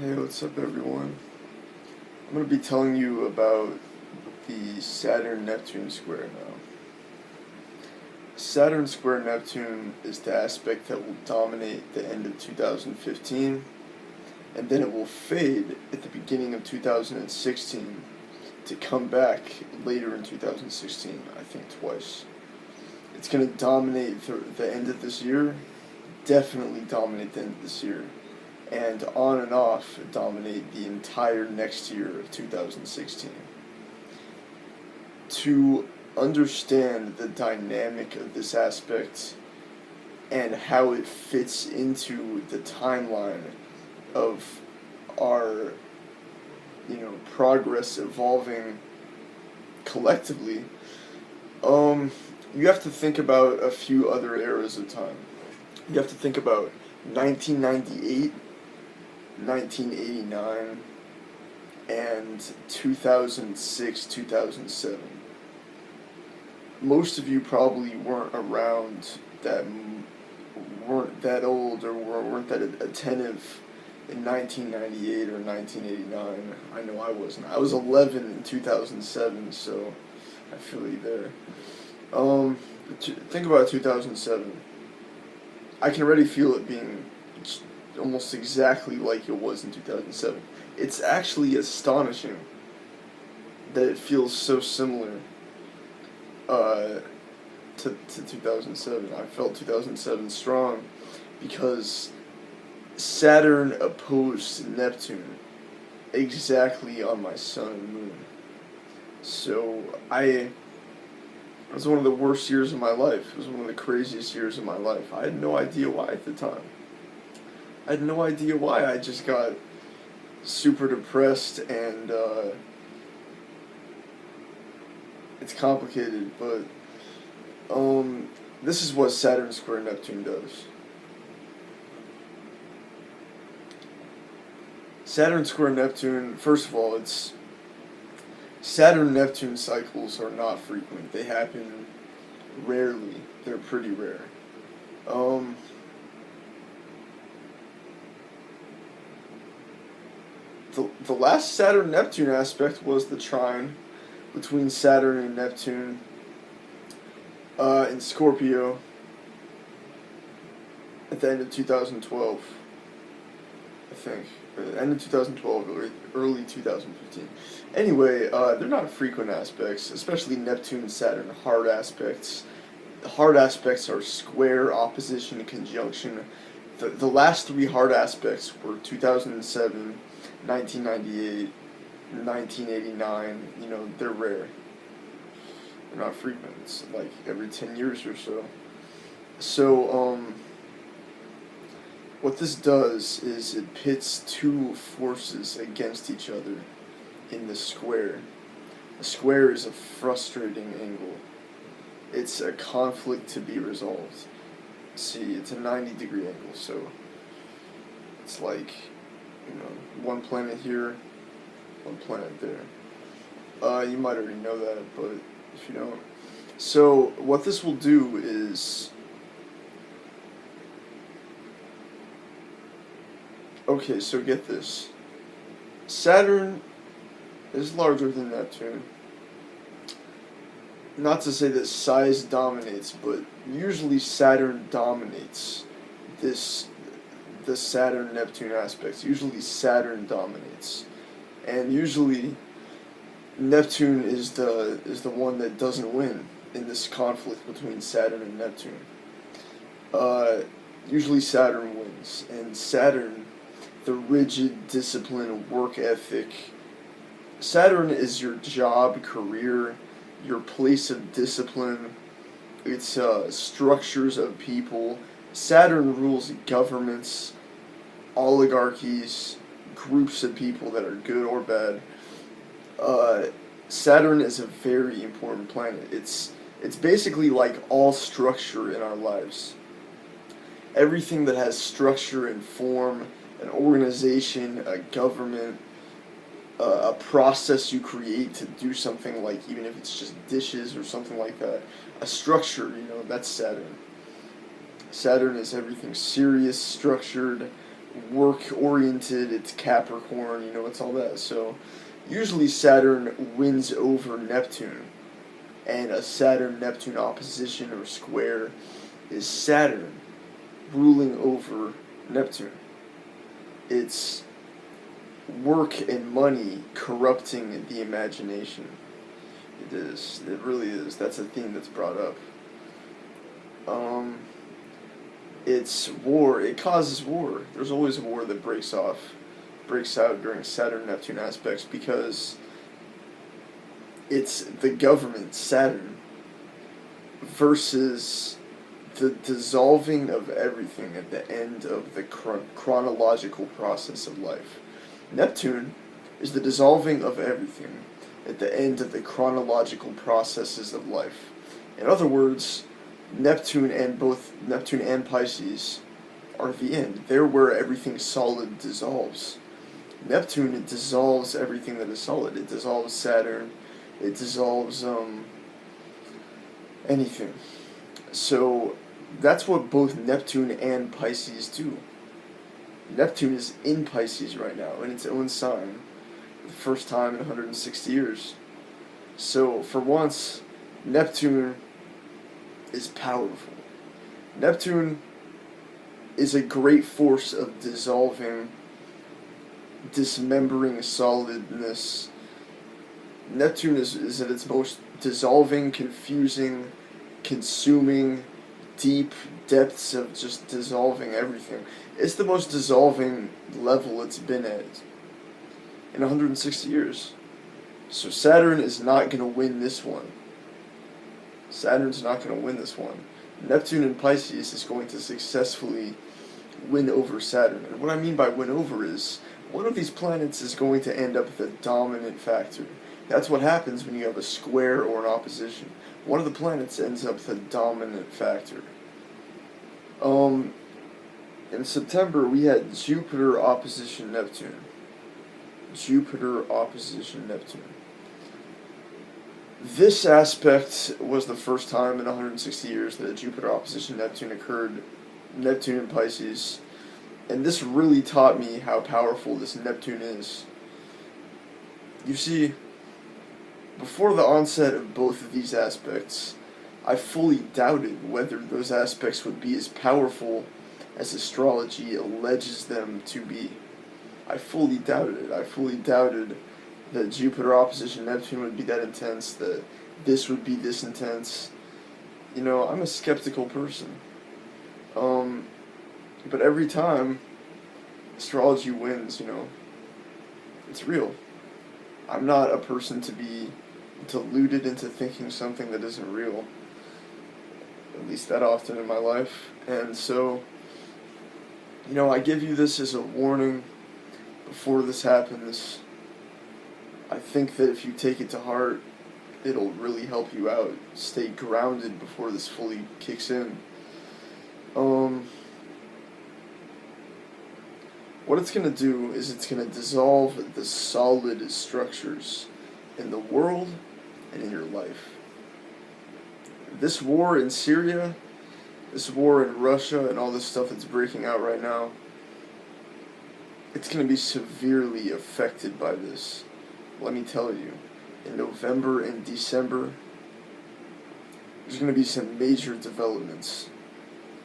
Hey, what's up, everyone? I'm going to be telling you about the Saturn Neptune square now. Saturn square Neptune is the aspect that will dominate the end of 2015, and then it will fade at the beginning of 2016 to come back later in 2016, I think twice. It's going to dominate the end of this year, definitely dominate the end of this year, and on and off dominate the entire next year of 2016. To understand the dynamic of this aspect and how it fits into the timeline of our progress evolving collectively, you have to think about a few other eras of time. You have to think about 1998, 1989, and 2006, 2007. Most of you probably weren't around weren't that old or weren't that attentive in 1998 or 1989. I know I wasn't. I was 11 in 2007, so I feel you there. Think about 2007. I can already feel it being almost exactly like it was in 2007. It's actually astonishing that it feels so similar to 2007. I felt 2007 strong because Saturn opposed Neptune exactly on my sun and moon. So it was one of the worst years of my life. It was one of the craziest years of my life. I had no idea why at the time. I had no idea why. I just got super depressed, and it's complicated, but this is what Saturn square Neptune does. Saturn square Neptune, first of all, it's Saturn-Neptune cycles are not frequent. They happen rarely. They're pretty rare. The last Saturn-Neptune aspect was the trine between Saturn and Neptune in Scorpio at the end of 2012, I think. End of 2012, early 2015. Anyway, they're not frequent aspects, especially Neptune and Saturn, hard aspects. The hard aspects are square, opposition, conjunction. The last three hard aspects were 2007, 1998, 1989. They're rare. They're not frequent. It's like every 10 years or so. So, what this does is it pits two forces against each other in the square. A square is a frustrating angle. It's a conflict to be resolved. See, it's a 90-degree angle, so it's like, one planet here, one planet there. You might already know that, but if you don't. So, what this will do is, okay, so get this. Saturn is larger than Neptune. Not to say that size dominates, but usually Saturn dominates the Saturn-Neptune aspects. Usually Saturn dominates. And usually Neptune is the one that doesn't win in this conflict between Saturn and Neptune. Usually Saturn wins, and Saturn, the rigid, disciplined work ethic. Saturn is your job, career, your place of discipline. It's structures of people. Saturn rules governments, oligarchies, groups of people that are good or bad. Saturn is a very important planet. It's basically like all structure in our lives. Everything that has structure and form, an organization, a government, a process you create to do something, like even if it's just dishes or something like that, a structure, that's Saturn. Saturn is everything serious, structured, work-oriented, it's Capricorn, it's all that. So usually Saturn wins over Neptune, and a Saturn-Neptune opposition or square is Saturn ruling over Neptune. It's work and money corrupting the imagination. It is. It really is. That's a theme that's brought up. It's war. It causes war. There's always a war that breaks out during Saturn-Neptune aspects because it's the government, Saturn, versus the dissolving of everything at the end of the chronological process of life. Neptune is the dissolving of everything at the end of the chronological processes of life. In other words, Neptune and Pisces are the end. They're where everything solid dissolves. Neptune dissolves everything that is solid. It dissolves Saturn. It dissolves anything. So that's what both Neptune and Pisces do. Neptune is in Pisces right now, in its own sign, for the first time in 160 years. So, for once, Neptune is powerful. Neptune is a great force of dissolving, dismembering solidness. Neptune is at its most dissolving, confusing, consuming, deep depths of just dissolving everything. It's the most dissolving level it's been at in 160 years. So Saturn is not going to win this one. Saturn's not going to win this one. Neptune in Pisces is going to successfully win over Saturn. And what I mean by win over is one of these planets is going to end up the dominant factor. That's what happens when you have a square or an opposition. One of the planets ends up the dominant factor. In September, we had Jupiter opposition Neptune. Jupiter opposition Neptune. This aspect was the first time in 160 years that a Jupiter opposition Neptune occurred. Neptune in Pisces. And this really taught me how powerful this Neptune is. You see, before the onset of both of these aspects, I fully doubted whether those aspects would be as powerful as astrology alleges them to be. I fully doubted it. I fully doubted that Jupiter opposition Neptune would be that intense, that this would be this intense. I'm a skeptical person. But every time astrology wins, it's real. I'm not a person to be deluded into thinking something that isn't real. At least that often in my life. And so, I give you this as a warning before this happens. I think that if you take it to heart, it'll really help you out. Stay grounded before this fully kicks in. What it's going to do is it's going to dissolve the solid structures in the world and in your life. This war in Syria, this war in Russia, and all this stuff that's breaking out right now, it's going to be severely affected by this. Let me tell you, in November and December, there's going to be some major developments.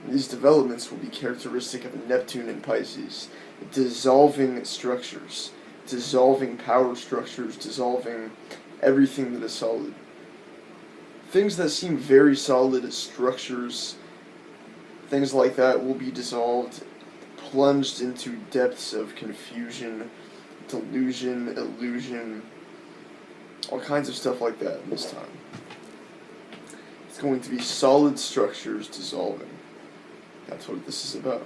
And these developments will be characteristic of Neptune and Pisces. Dissolving structures, dissolving power structures, dissolving everything that is solid. Things that seem very solid as structures, things like that will be dissolved, plunged into depths of confusion, delusion, illusion, all kinds of stuff like that this time. It's going to be solid structures dissolving. That's what this is about.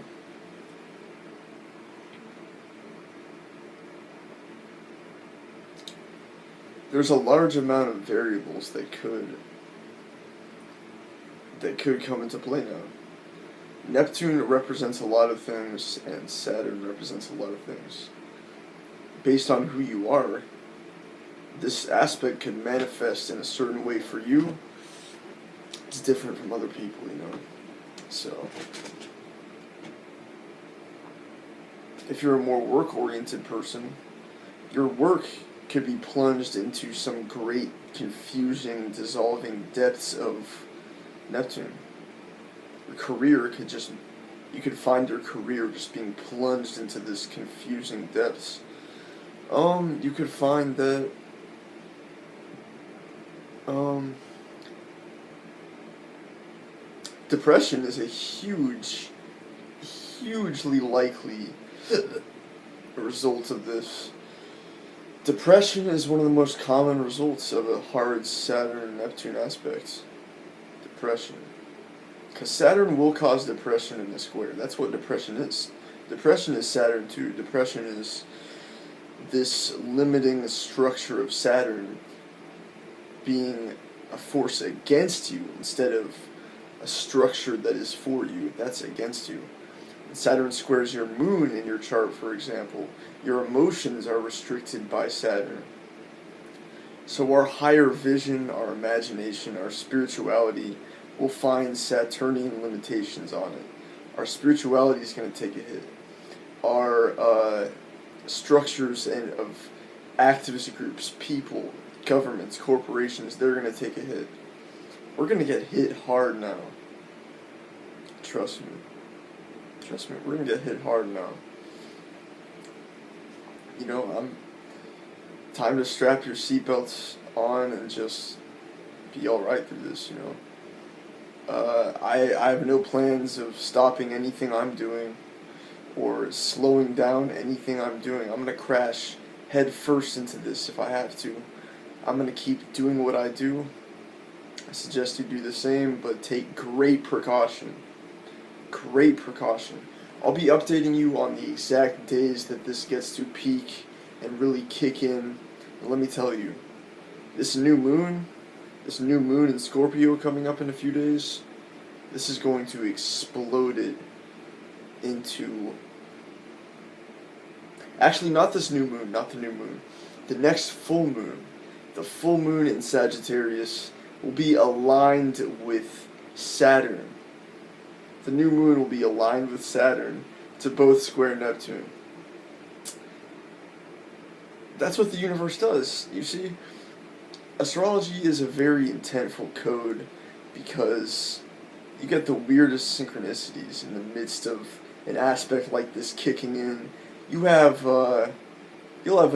There's a large amount of variables that could come into play now. Neptune represents a lot of things, and Saturn represents a lot of things. Based on who you are, this aspect could manifest in a certain way for you. It's different from other people, So, if you're a more work-oriented person, your work could be plunged into some great, confusing, dissolving depths of Neptune. Your career could just, you could find your career just being plunged into this confusing depths. You could find that, um, depression is a hugely likely result of this. Depression is one of the most common results of a hard Saturn-Neptune aspect. Depression. Because Saturn will cause depression in the square. That's what depression is. Depression is Saturn too. Depression is this limiting structure of Saturn being a force against you instead of a structure that is for you. That's against you. When Saturn squares your moon in your chart, for example, your emotions are restricted by Saturn. So our higher vision, our imagination, our spirituality will find Saturnian limitations on it. Our spirituality is going to take a hit. Our structures and of activist groups, people, governments, corporations, they're going to take a hit. We're going to get hit hard now. Trust me. Trust me, we're going to get hit hard now. You know, time to strap your seatbelts on and just be alright through this, you know. I have no plans of stopping anything I'm doing or slowing down anything I'm doing. I'm going to crash head first into this if I have to. I'm going to keep doing what I do. I suggest you do the same, but take great precaution. Great precaution. I'll be updating you on the exact days that this gets to peak and really kick in. And let me tell you, this new moon in Scorpio coming up in a few days, this is going to explode it into... Actually, not this new moon, not the new moon. The next full moon. The full moon in Sagittarius will be aligned with Saturn. The new moon will be aligned with Saturn to both square Neptune. That's what the universe does, you see? Astrology is a very intentful code because you get the weirdest synchronicities in the midst of an aspect like this kicking in. You'll have a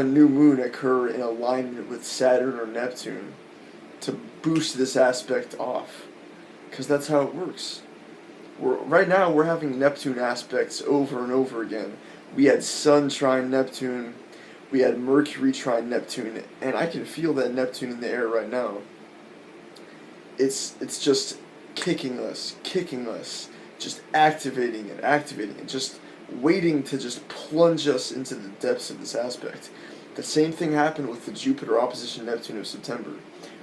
new moon occur in alignment with Saturn or Neptune to boost this aspect off, because that's how it works. Right now we're having Neptune aspects over and over again. We had Sun trine Neptune, we had Mercury trine Neptune, and I can feel that Neptune in the air right now. It's just kicking us, just activating it, just waiting to just plunge us into the depths of this aspect. The same thing happened with the Jupiter opposition Neptune of September.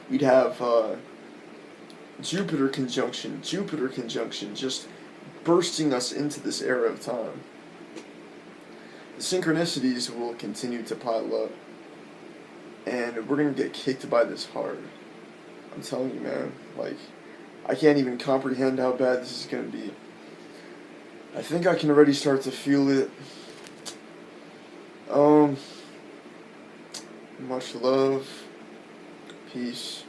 We'd have Jupiter conjunction, just bursting us into this era of time. The synchronicities will continue to pile up, and we're going to get kicked by this hard. I'm telling you, man, like, I can't even comprehend how bad this is going to be. I think I can already start to feel it. Much love. Peace.